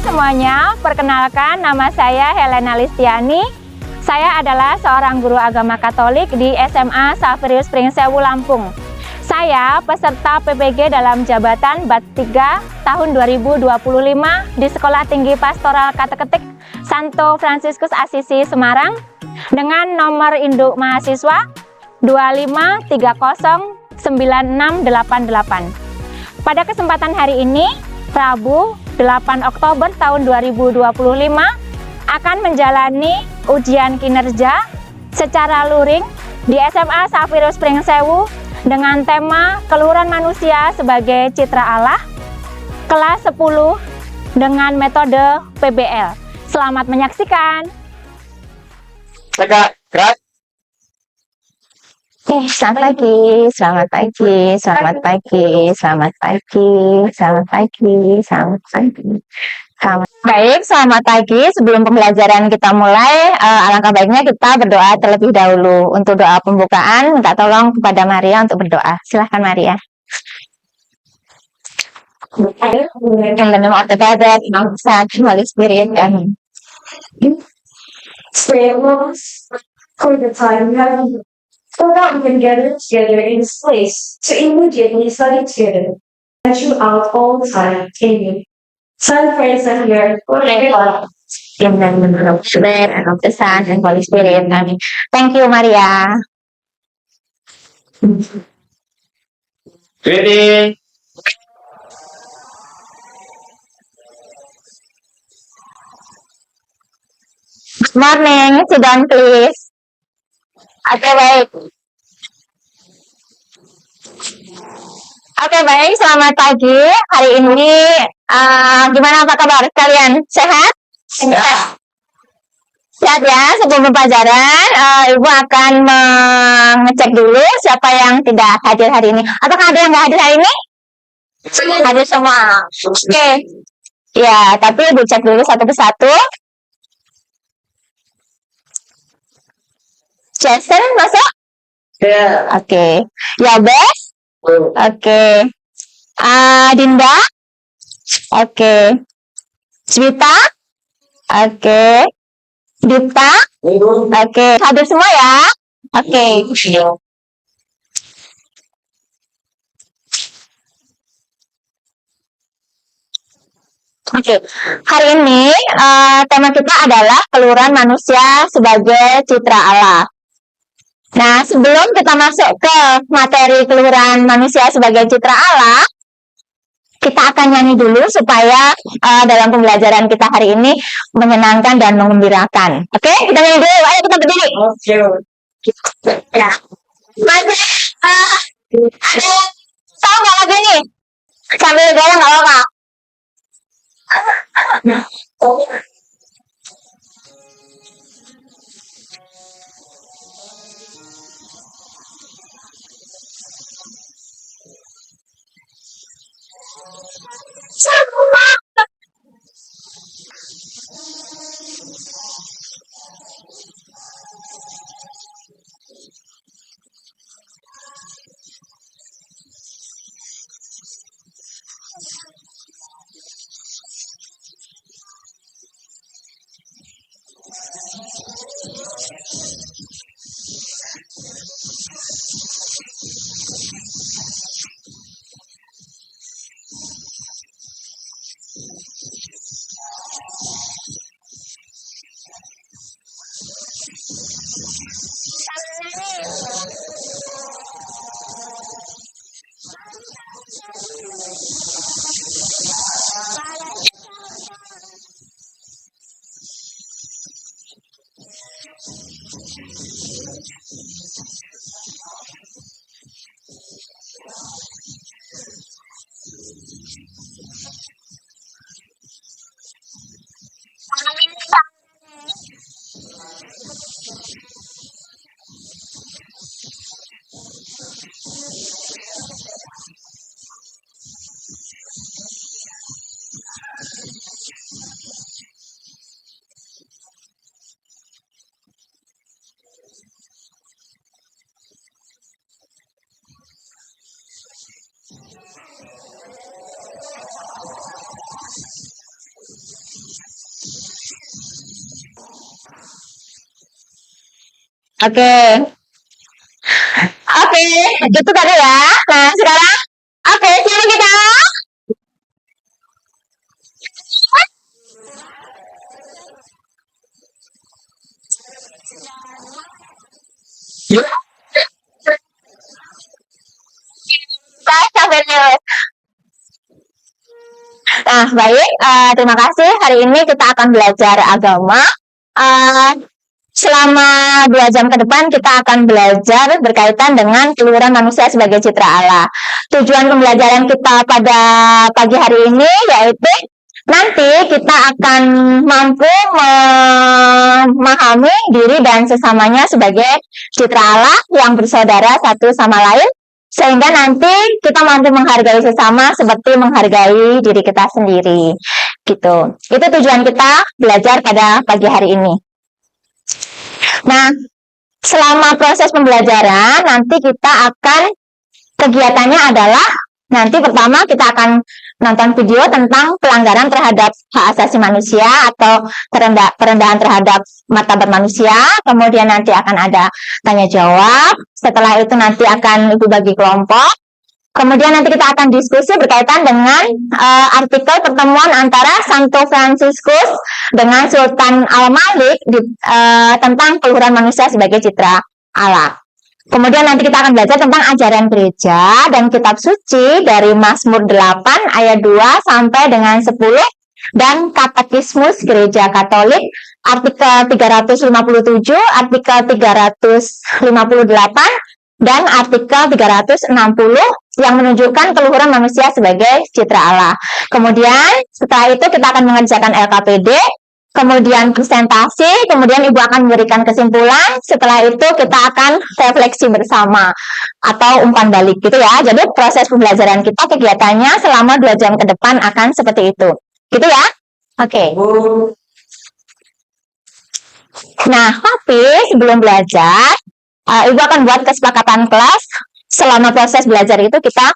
Semuanya, perkenalkan nama saya Helena Listiani. Saya adalah seorang guru agama Katolik di SMA Xaverius Pringsewu Lampung. Saya peserta PPG dalam jabatan BAT 3 tahun 2025 di Sekolah Tinggi Pastoral Kateketik Santo Fransiskus Asisi Semarang dengan nomor induk mahasiswa 25309688. Pada kesempatan hari ini, Rabu 8 Oktober tahun 2025 akan menjalani ujian kinerja secara luring di SMA Xaverius Pringsewu dengan tema Keluhuran Manusia sebagai Citra Allah kelas 10 dengan metode PBL. Selamat menyaksikan. Selamat pagi, selamat pagi, selamat pagi, selamat pagi, selamat pagi, selamat pagi. Baik, selamat pagi. Sebelum pembelajaran kita mulai, alangkah baiknya kita berdoa terlebih dahulu. Untuk doa pembukaan, minta tolong kepada Maria untuk berdoa. Silahkan Maria. In the name of the Father, and of the Son, and Holy Spirit. Amen. Pray for the time we have, so that we can gather together in this place to immediately study together and throughout all time. Amen. Son, friends, and here, In the name of the Father, and of the Son, and Holy Spirit. Amen. Thank you, Maria. Ready? Good morning, sit down please. Oke, baik. Oke, baik, selamat pagi. Hari ini gimana, apa kabar kalian? Sehat? Sehat ya. Sebelum pembelajaran, Ibu akan mengecek dulu siapa yang tidak hadir hari ini. Apakah ada yang nggak hadir hari ini? Hadir semua. Oke. Ya, tapi Ibu cek dulu satu persatu. Jason masuk? Ya. Oke. Yabes? Oke. Dinda? Oke. Swita? Oke. Dita? Oke. Hadir semua ya? Oke. Oke. Hari ini tema kita adalah keluhuran manusia sebagai citra Allah. Nah, sebelum kita masuk ke materi keluhuran manusia sebagai citra Allah, kita akan nyanyi dulu supaya dalam pembelajaran kita hari ini menyenangkan dan menggembirakan. Oke, kita nyanyi dulu. Ayo kita berdiri. Ya. Masih ada tahu nggak lagu ini? Sambil goyang nggak apa-apa. Oke. Oke, itu tadi ya. Nah, sekarang oke, siapa kita? Saya sampai dulu. Nah, baik. Terima kasih. Hari ini kita akan belajar agama. Eh, selama 2 jam ke depan kita akan belajar berkaitan dengan keluhuran manusia sebagai citra Allah. Tujuan pembelajaran kita pada pagi hari ini yaitu nanti kita akan mampu memahami diri dan sesamanya sebagai citra Allah yang bersaudara satu sama lain, sehingga nanti kita mampu menghargai sesama seperti menghargai diri kita sendiri. Gitu. Itu tujuan kita belajar pada pagi hari ini. Nah, selama proses pembelajaran nanti kita akan kegiatannya adalah nanti pertama kita akan nonton video tentang pelanggaran terhadap hak asasi manusia atau perendahan terhadap martabat manusia. Kemudian nanti akan ada tanya jawab. Setelah itu nanti akan ibu bagi kelompok. Kemudian nanti kita akan diskusi berkaitan dengan artikel pertemuan antara Santo Fransiskus dengan Sultan Al-Malik tentang keluhuran manusia sebagai citra Allah. Kemudian nanti kita akan belajar tentang ajaran gereja dan kitab suci dari Mazmur 8 ayat 2 sampai dengan 10 dan Katekismus Gereja Katolik artikel 357, artikel 358 dan artikel 360 yang menunjukkan keluhuran manusia sebagai citra Allah. Kemudian setelah itu kita akan mengerjakan LKPD, kemudian presentasi, kemudian ibu akan memberikan kesimpulan. Setelah itu kita akan refleksi bersama atau umpan balik gitu ya. Jadi proses pembelajaran kita kegiatannya selama 2 jam ke depan akan seperti itu. Gitu ya. Oke. Nah, tapi sebelum belajar, ibu akan buat kesepakatan kelas. Selama proses belajar itu kita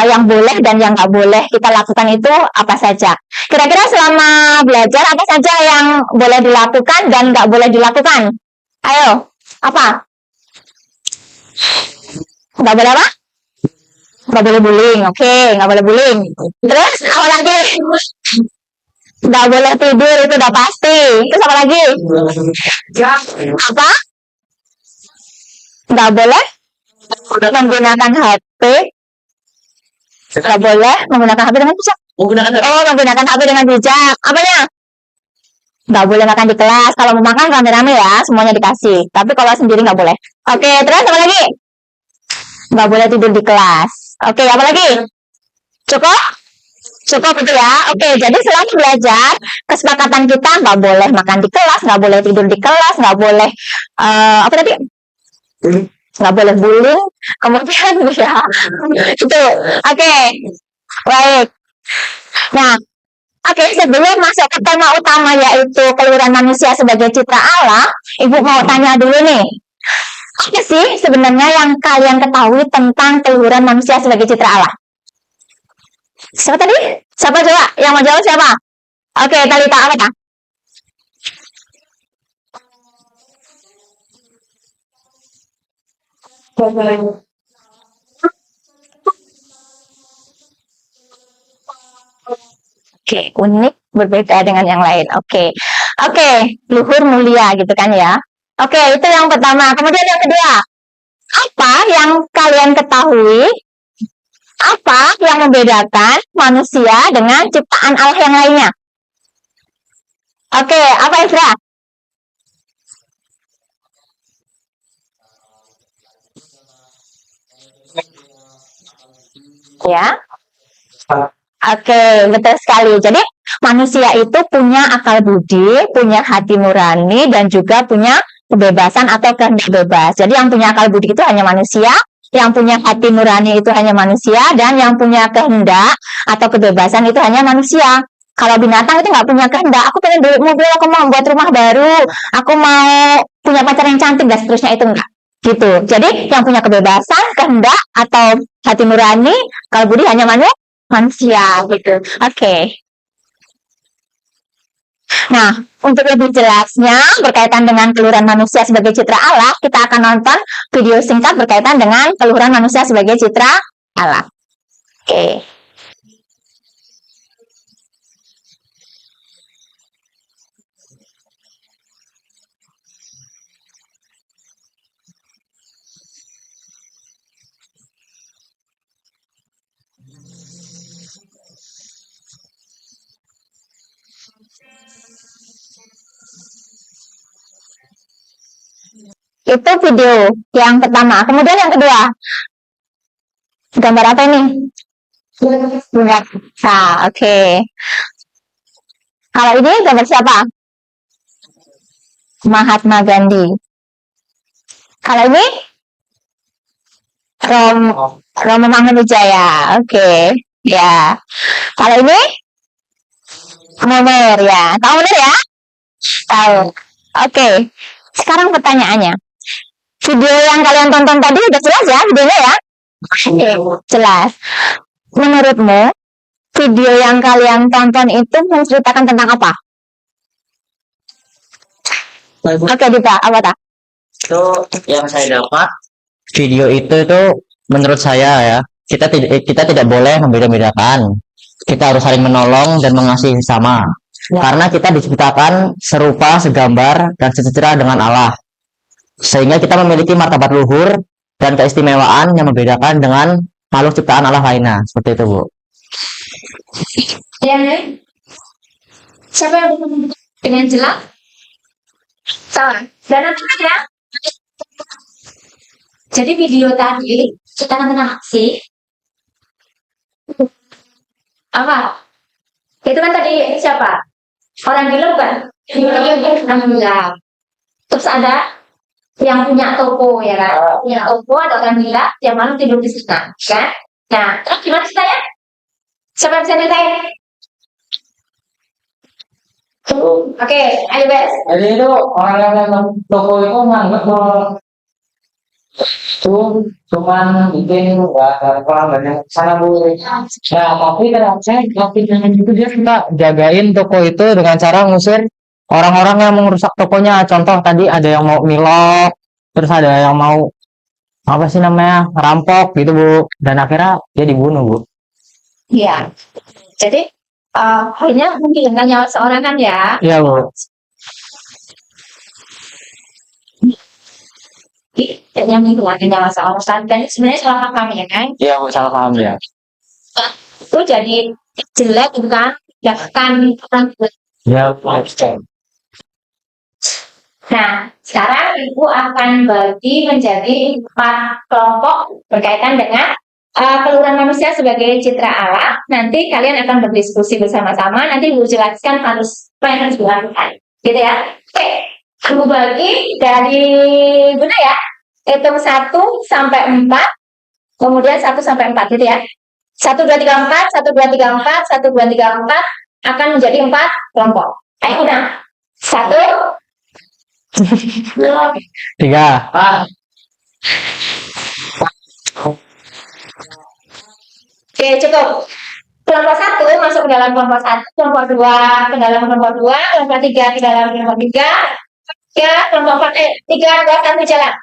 yang boleh dan yang nggak boleh kita lakukan itu apa saja. Kira-kira selama belajar apa saja yang boleh dilakukan dan nggak boleh dilakukan? Ayo, apa? Nggak boleh apa? Nggak boleh bullying, oke, nggak boleh bullying. Terus apa lagi? Nggak boleh tidur, itu udah pasti. Terus apa lagi? Apa? Nggak boleh menggunakan HP. Nggak boleh menggunakan HP dengan bijak. Menggunakan HP dengan bijak. Apanya? Nggak boleh makan di kelas. Kalau mau makan rame-rame ya, semuanya dikasih. Tapi kalau sendiri nggak boleh. Oke, terus apa lagi? Nggak boleh tidur di kelas. Oke, apa lagi? Cukup? Cukup itu ya. Oke, jadi selama belajar, kesepakatan kita nggak boleh makan di kelas, nggak boleh tidur di kelas, nggak boleh apa tadi? Nggak boleh bullying. Kemudian ya, itu. Oke, baik. Nah, oke, sebelum masuk ke tema utama yaitu keluhuran manusia sebagai citra Allah, ibu mau tanya dulu nih. Apa sih sebenarnya yang kalian ketahui tentang keluhuran manusia sebagai citra Allah? Siapa tadi? Siapa coba? Yang mau jawab siapa? Oke, Talita apa ya? Oke, unik, berbeda dengan yang lain. Oke, luhur mulia gitu kan ya. Oke, itu yang pertama. Kemudian yang kedua, apa yang kalian ketahui? Apa yang membedakan manusia dengan ciptaan Allah yang lainnya? Oke, apa Isra? Ya. Oke, betul sekali. Jadi manusia itu punya akal budi, punya hati nurani, dan juga punya kebebasan atau kehendak bebas. Jadi yang punya akal budi itu hanya manusia, yang punya hati nurani itu hanya manusia, dan yang punya kehendak atau kebebasan itu hanya manusia. Kalau binatang itu nggak punya kehendak, aku pengen beli mobil, aku mau buat rumah baru, aku mau punya pacar yang cantik, dan seterusnya itu enggak. Gitu. Jadi yang punya kebebasan, kehendak, atau hati nurani, akal budi hanya manusia gitu. Oke. Nah, untuk lebih jelasnya berkaitan dengan keluhuran manusia sebagai citra Allah, kita akan nonton video singkat berkaitan dengan keluhuran manusia sebagai citra Allah. Oke. Itu video yang pertama. Kemudian yang kedua, gambar apa ini? Bunga. Nah, oke. Kalau ini gambar siapa? Mahatma Gandhi. Kalau ini Romo Mangunwijaya. Oke. Ya. Kalau ini Munir ya. Tahu Munir ya? Tahu. Oke. Sekarang pertanyaannya. Video yang kalian tonton tadi udah jelas ya videonya ya? Oke, jelas. Menurutmu video yang kalian tonton itu menceritakan tentang apa? Oke, Dita, apa tak? Itu yang saya dapat video itu menurut saya ya, kita tidak boleh membeda-bedakan. Kita harus saling menolong dan mengasihi sesama. Karena kita diciptakan serupa, segambar, dan sejahtera dengan Allah. Sehingga kita memiliki martabat luhur dan keistimewaan yang membedakan dengan makhluk ciptaan Allah lainnya. Seperti itu, Bu. Ya, siapa yang dengan jelas? Salah. Dan nanti ya. Jadi video tadi kita tentang aksi. Apa? Itu kan tadi siapa? Orang gila bukan? Orang gila. Terus ada yang punya toko ya kan? Punya toko, ada orang gila yang malam tidur di sana, kan? Nah, terus gimana ceritanya? Siapa yang bisa ceritain? Oke, ayo Bes. Jadi itu orang yang toko itu nganggap bahwa itu cuman bikin banyak sana Bu. Ya, tapi dengan itu dia kita jagain toko itu dengan cara ngusir orang-orang yang merusak tokonya. Contoh tadi ada yang mau milok, terus ada yang mau apa sih namanya rampok gitu Bu, dan akhirnya dia dibunuh Bu. Iya. Jadi hanya menghilangkan nyawa seorang kan ya? Iya Bu. Yang menghilangkan nyawa seorang dan sebenarnya salah paham ya kan? Iya Bu, salah paham ya. Itu jadi jelek bukan? Bahkan orang. Iya Bu. Nah, sekarang Ibu akan bagi menjadi 4 kelompok berkaitan dengan keluhuran manusia sebagai citra Allah. Nanti kalian akan berdiskusi bersama-sama. Nanti Ibu jelaskan apa yang harus dilakukan. Gitu ya. Oke, Ibu bagi dari Bunda ya. Hitung 1 sampai 4. Kemudian 1 sampai 4 gitu ya. 1, 2, 3, 4, 1, 2, 3, 4, 1, 2, 3, 4 akan menjadi 4 kelompok. Ayo Bunda. 1, 3. Oke, cukup. Kelompok 1 masuk ke dalam kelompok 1, kelompok 2 ke dalam kelompok 2, kelompok 3 ke dalam kelompok 3, kelompok 4, 3, 2, 1 jalan.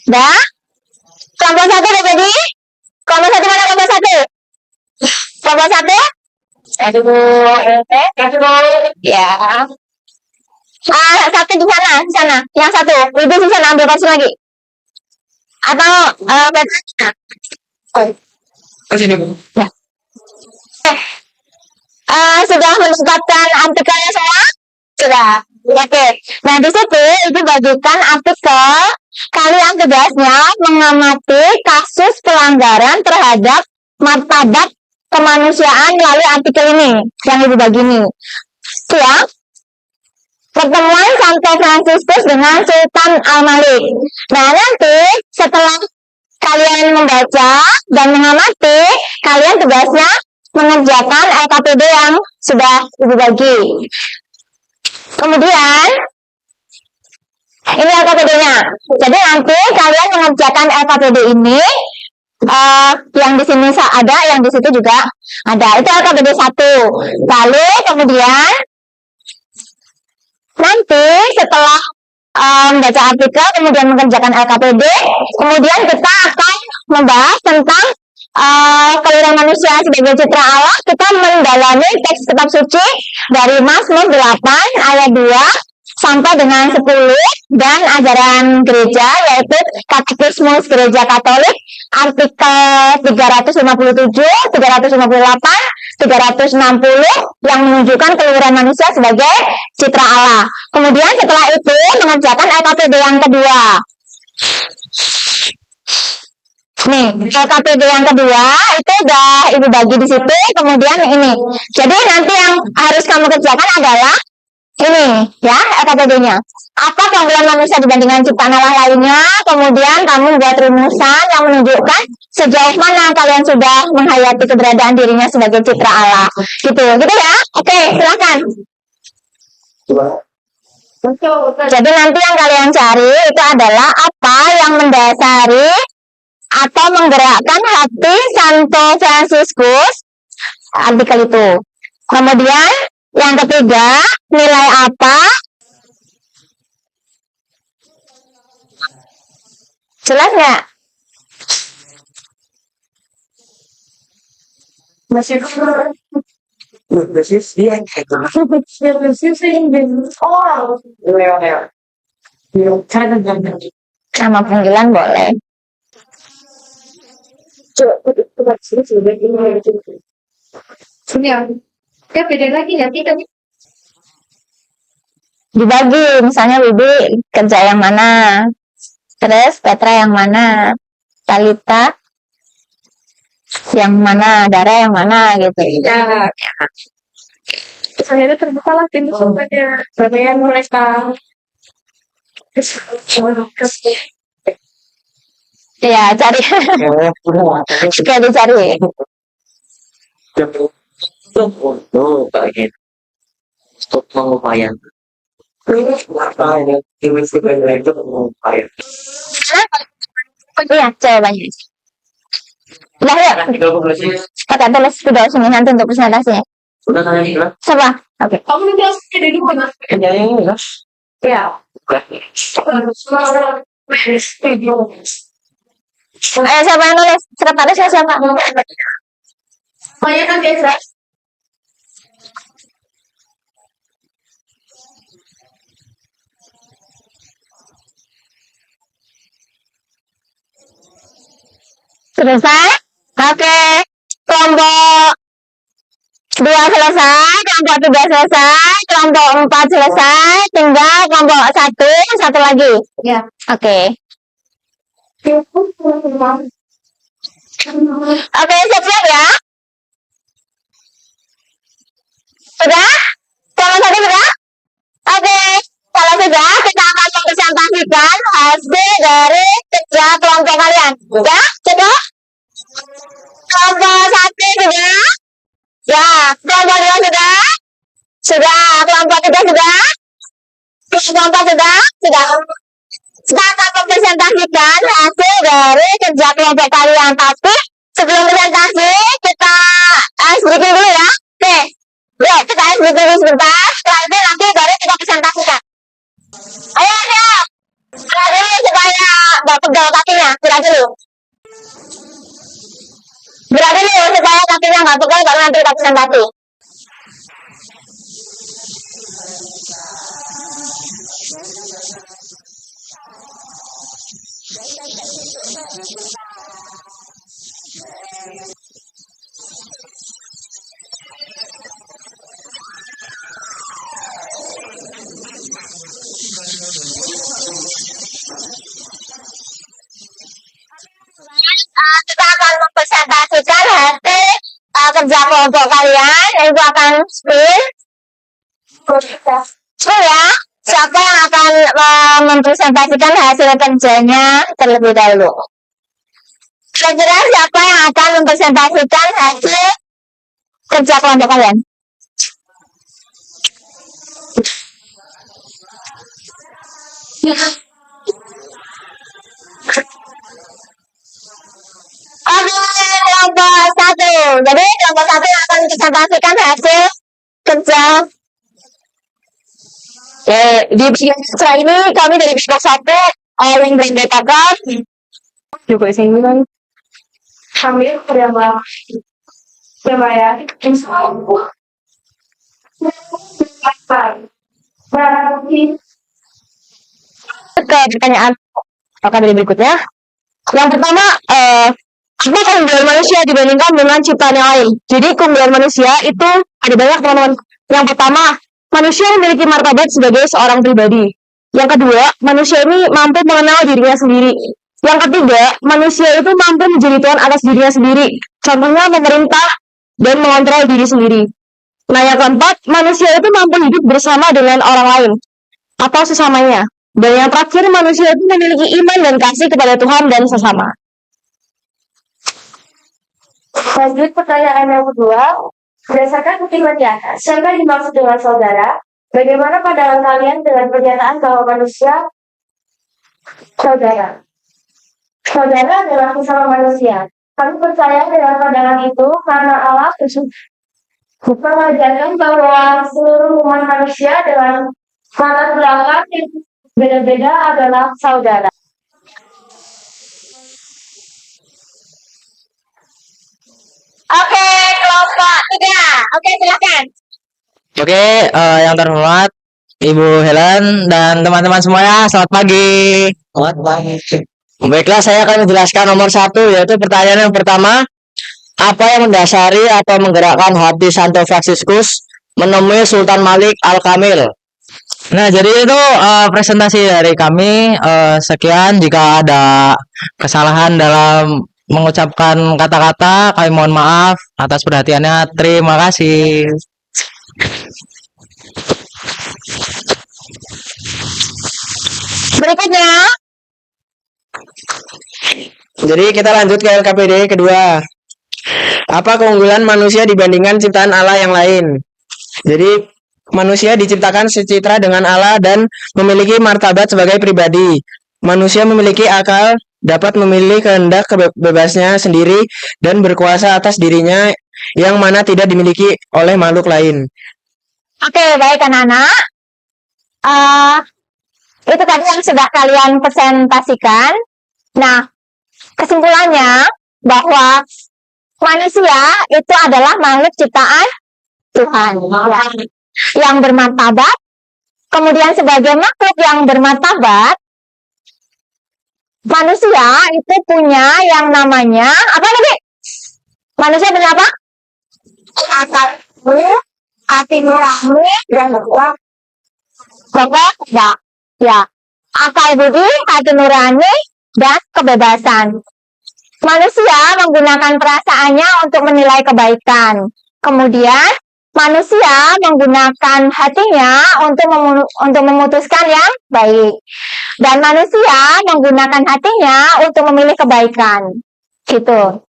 Dah? Kelompok 1 udah jadi? Kelompok 1 mana kelompok 1? Kelompok 1? Aduh, ya. Satu di sana. Yang satu, Wibi di sana ambil pasir lagi. Atau Petra? Kesini Bu. Ya. Sudah menetapkan artikelnya semua? Sudah. Oke, nah di situ itu bagikan artikel kalian tugasnya mengamati kasus pelanggaran terhadap martabat kemanusiaan melalui artikel ini yang ibu bagi ini. Itu ya, pertemuan Santo Fransiskus dengan Sultan Al-Malik. Nah nanti setelah kalian membaca dan mengamati, kalian tugasnya mengerjakan LKPD yang sudah ibu bagi. Kemudian ini LKPD-nya. Jadi nanti kalian mengerjakan LKPD ini yang di sini ada, yang di situ juga ada. Itu LKPD 1. Lalu kemudian nanti setelah membaca artikel, kemudian mengerjakan LKPD, kemudian kita akan membahas tentang kelahiran manusia sebagai citra Allah. Kita mendalami teks kitab suci dari Mazmur 8 ayat 2 sampai dengan 10 dan ajaran gereja yaitu Katekismus Gereja Katolik artikel 357, 358, 360 yang menunjukkan keluhuran manusia sebagai citra Allah. Kemudian setelah itu mengerjakan LKPD yang kedua. Nih, LKPD yang kedua itu udah ibu bagi di situ. Kemudian ini. Jadi nanti yang harus kamu kerjakan adalah ini ya LKPD-nya. Apa keunggulan manusia dibandingkan ciptaan Allah lainnya? Kemudian kamu buat rumusan yang menunjukkan sejauh mana kalian sudah menghayati keberadaan dirinya sebagai citra Allah. Gitu ya. Oke, silakan. Jadi nanti yang kalian cari itu adalah apa yang mendasari atau menggerakkan hati Santo Fransiskus artikel itu. Kemudian yang ketiga, nilai apa? Jelas nggak? Masih Basis dia kayak gitu. Oh, Nama panggilan boleh. ya. Ya beda lagi ya kita. Dibagi, misalnya Bibi kerja yang mana, terus Petra yang mana, Talita yang mana, Dara yang mana gitu. Ya. Saya terbuka lah pintu supaya bagian mereka. Ya, cari. Suka dicari. Tuh, bagian untuk mengupayakan. Iya, jawabannya. Udah ya, kakak tulis video sini nanti untuk presentasinya. Udah nanya Siapa? Oke. Kamu nanti harus kerja di mana? kerjanya ini lah. Ya. Siapa yang nulis? Sekretarisnya siapa? Banyak kan biasa. Selesai? Oke. Kelompok 2 selesai, kelompok 3 selesai, kelompok 4 selesai, tinggal kelompok 1 lagi. Ya. Oke. Oke, siap-siap ya. Sudah? Kelompok 1 sudah? Oke. Kalau sudah, kita akan mempresentasikan hasil dari kerja kelompok kalian. Sudah? Coba? Kelompok 1 sudah? Ya. Kelompok 2 sudah? Sudah. Kelompok 3 sudah? Kelompok 4 sudah? Sudah. Kita akan mempresentasikan hasil dari kerja kelompok kalian. Tapi sebelum presentasi, kita breaking dulu ya. Oke. Ya, kita breaking dulu sebentar. Setelah itu nanti baru kita presentasikan. Ayo, siap. Gerak dulu supaya nggak pegel kakinya. Gerak dulu. Gerak dulu supaya kakinya nggak pegel, baru nanti kita presentasi. kelompok kalian, Ibu akan spill ya. Siapa yang akan mempresentasikan hasil kerjanya terlebih dahulu? Kira-kira siapa yang akan mempresentasikan hasil kerja kelompok kalian? Oke, kelompok satu. Jadi kelompok satu yang akan mempresentasikan hasil kerja. Di setelah ini kami dari kelompok satu yang berdebatkan juga sini kan Kami bersama berarti ke pertanyaan akan dari berikutnya. Yang pertama, apa keunggulan manusia dibandingkan dengan ciptaan yang lain? Jadi keunggulan manusia itu ada banyak, teman-teman. Yang pertama, manusia memiliki martabat sebagai seorang pribadi. Yang kedua, manusia ini mampu mengenal dirinya sendiri. Yang ketiga, manusia itu mampu menjadi tuan atas dirinya sendiri. Contohnya memerintah dan mengontrol diri sendiri. Nah, yang keempat, manusia itu mampu hidup bersama dengan orang lain atau sesamanya. Dan yang terakhir, manusia itu memiliki iman dan kasih kepada Tuhan dan sesama. lanjut pertanyaan yang kedua. Berdasarkan kutipan di atas, siapa yang dimaksud dengan saudara? Bagaimana pandangan kalian dengan pernyataan bahwa manusia saudara? Saudara adalah sesama manusia. Kami percaya dengan pandangan itu karena Allah mengajarkan bahwa seluruh umat manusia dengan latar belakang yang beda-beda adalah saudara. Oke, kelompok 3. Oke, silakan. Oke, yang terhormat Ibu Helen dan teman-teman semuanya, selamat pagi. Selamat pagi. Baiklah, saya akan menjelaskan nomor 1, yaitu pertanyaan yang pertama. Apa yang mendasari atau menggerakkan hati Santo Fransiskus menemui Sultan Malik Al-Kamil? Nah, jadi itu presentasi dari kami. Sekian, jika ada kesalahan dalam mengucapkan kata-kata, kami mohon maaf atas perhatiannya. Terima kasih. Berikutnya, Jadi kita lanjut ke LKPD kedua. Apa keunggulan manusia dibandingkan ciptaan Allah yang lain? Jadi manusia diciptakan secitra dengan Allah dan memiliki martabat sebagai pribadi. Manusia memiliki akal, dapat memilih kehendak bebasnya sendiri dan berkuasa atas dirinya yang mana tidak dimiliki oleh makhluk lain. oke, baik anak-anak. Itu tadi yang sudah kalian presentasikan. Nah, kesimpulannya bahwa manusia itu adalah makhluk ciptaan Tuhan yang bermartabat. Kemudian sebagai makhluk yang bermartabat, manusia itu punya yang namanya apa tadi? Manusia punya apa? Akal, hati nurani, dan ya, akal budi, hati nurani, dan kebebasan. Manusia menggunakan perasaannya untuk menilai kebaikan. Kemudian manusia menggunakan hatinya untuk memutuskan yang baik. Dan manusia menggunakan hatinya untuk memilih kebaikan. Gitu.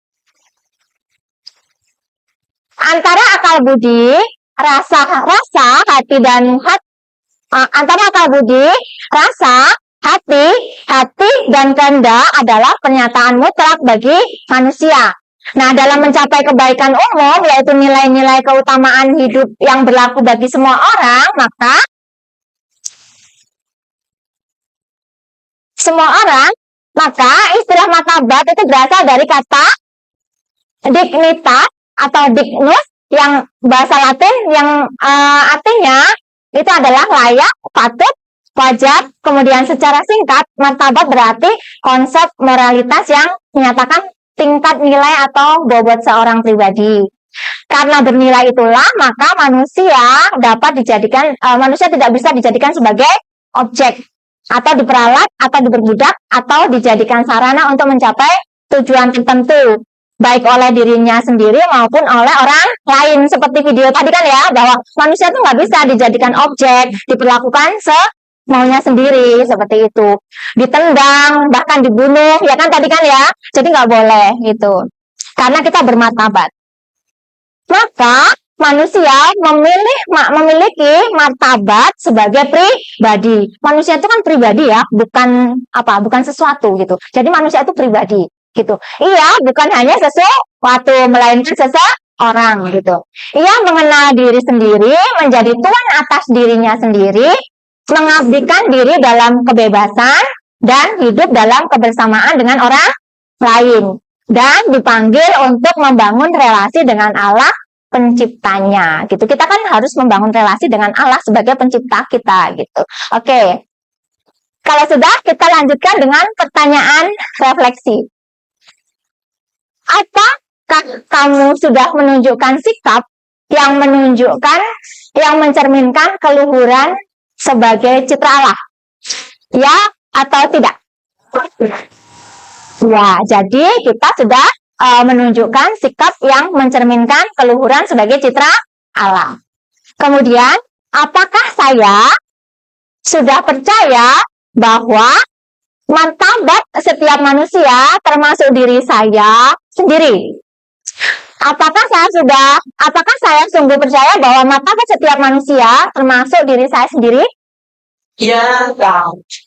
Antara akal budi, rasa, hati dan antara akal budi, rasa, hati dan kehendak adalah pernyataan mutlak bagi manusia. Nah, dalam mencapai kebaikan umum, yaitu nilai-nilai keutamaan hidup yang berlaku bagi semua orang, maka istilah martabat itu berasal dari kata dignitas atau dignus yang bahasa Latin yang artinya itu adalah layak, patut, wajar. Kemudian secara singkat, martabat berarti konsep moralitas yang menyatakan tingkat nilai atau bobot seorang pribadi. Karena bernilai itulah, maka manusia tidak bisa dijadikan sebagai objek atau diperalat atau diperbudak atau dijadikan sarana untuk mencapai tujuan tertentu. baik oleh dirinya sendiri maupun oleh orang lain. Seperti video tadi kan ya, bahwa manusia tuh nggak bisa dijadikan objek, diperlakukan semaunya sendiri, seperti itu. Ditendang, bahkan dibunuh, ya kan tadi kan ya. Jadi nggak boleh gitu. Karena kita bermartabat. Maka manusia memiliki martabat sebagai pribadi. Manusia itu kan pribadi ya, bukan sesuatu gitu. Jadi manusia itu pribadi gitu. Ia bukan hanya sesuatu, melainkan seseorang gitu. Ia mengenal diri sendiri, menjadi tuan atas dirinya sendiri, mengabdikan diri dalam kebebasan dan hidup dalam kebersamaan dengan orang lain, dan dipanggil untuk membangun relasi dengan Allah penciptanya gitu. Kita kan harus membangun relasi dengan Allah sebagai pencipta kita gitu. Oke. Kalau sudah, kita lanjutkan dengan pertanyaan refleksi. Apakah kamu sudah menunjukkan sikap yang mencerminkan keluhuran sebagai citra Allah? Ya atau tidak? Ya, jadi kita sudah menunjukkan sikap yang mencerminkan keluhuran sebagai citra Allah. Kemudian, apakah saya sudah percaya bahwa martabat setiap manusia termasuk diri saya sendiri? Apakah saya sungguh percaya bahwa martabat setiap manusia termasuk diri saya sendiri? Ya,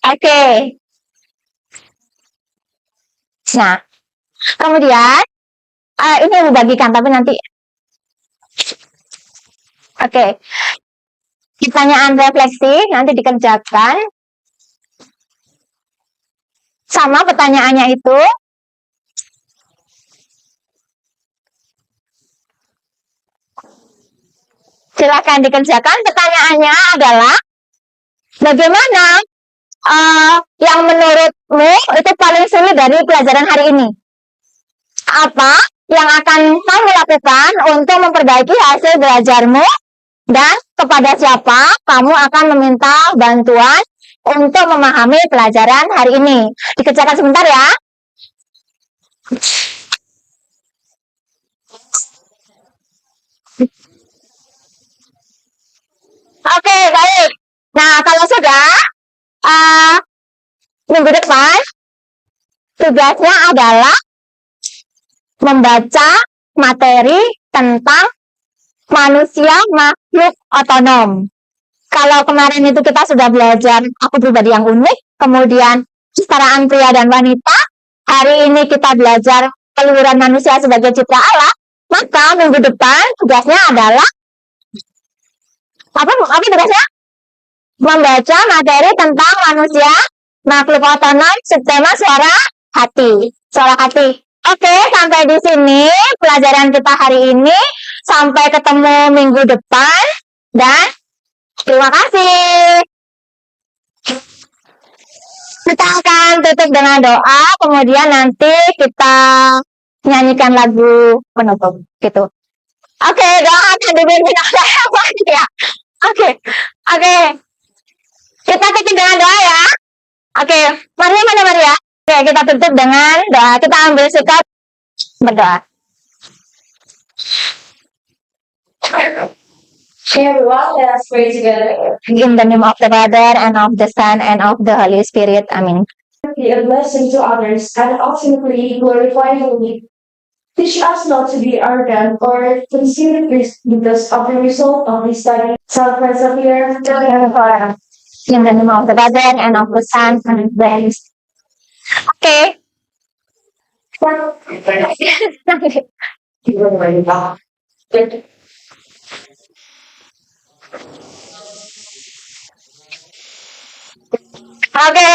Oke. Nah, kemudian ini dibagikan tapi nanti. Oke. Pertanyaan refleksi nanti dikerjakan. Sama pertanyaannya itu. Silakan dikerjakan. Pertanyaannya adalah, bagaimana yang menurutmu itu paling sulit dari pelajaran hari ini? Apa yang akan kamu lakukan untuk memperbaiki hasil belajarmu? Dan kepada siapa kamu akan meminta bantuan untuk memahami pelajaran hari ini? Dikerjakan sebentar ya. Oke, baik. Nah, kalau sudah, minggu depan tugasnya adalah membaca materi tentang manusia makhluk otonom. Kalau kemarin itu kita sudah belajar aku pribadi yang unik, kemudian kesetaraan pria dan wanita, hari ini kita belajar keluhuran manusia sebagai cipta Allah, maka minggu depan tugasnya adalah apa tugasnya? Membaca materi tentang manusia makhluk otonom subtema suara hati. Oke, sampai di sini pelajaran kita hari ini. Sampai ketemu minggu depan dan terima kasih. Kita akan tutup dengan doa, kemudian nanti kita nyanyikan lagu penutup gitu. Oke, doa akan dipimpin oleh apa ya? Oke. Kita tutup dengan doa ya. Oke, Maria mana Maria? Oke, kita tutup dengan doa. Kita ambil sikap berdoa. Everyone, let us pray together. In the name of the Father, and of the Son, and of the Holy Spirit. Amen. Be a blessing to others and ultimately glorify your name. Teach us not to be arrogant or conceited because of the result of this study. Self-persevere. In the name of the Father, and of the Son, and of the Holy Spirit. Okay. Oke.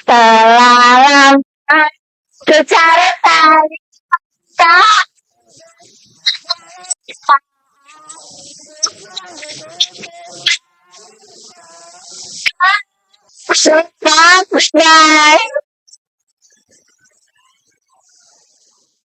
Telah lama ku cari tahu tak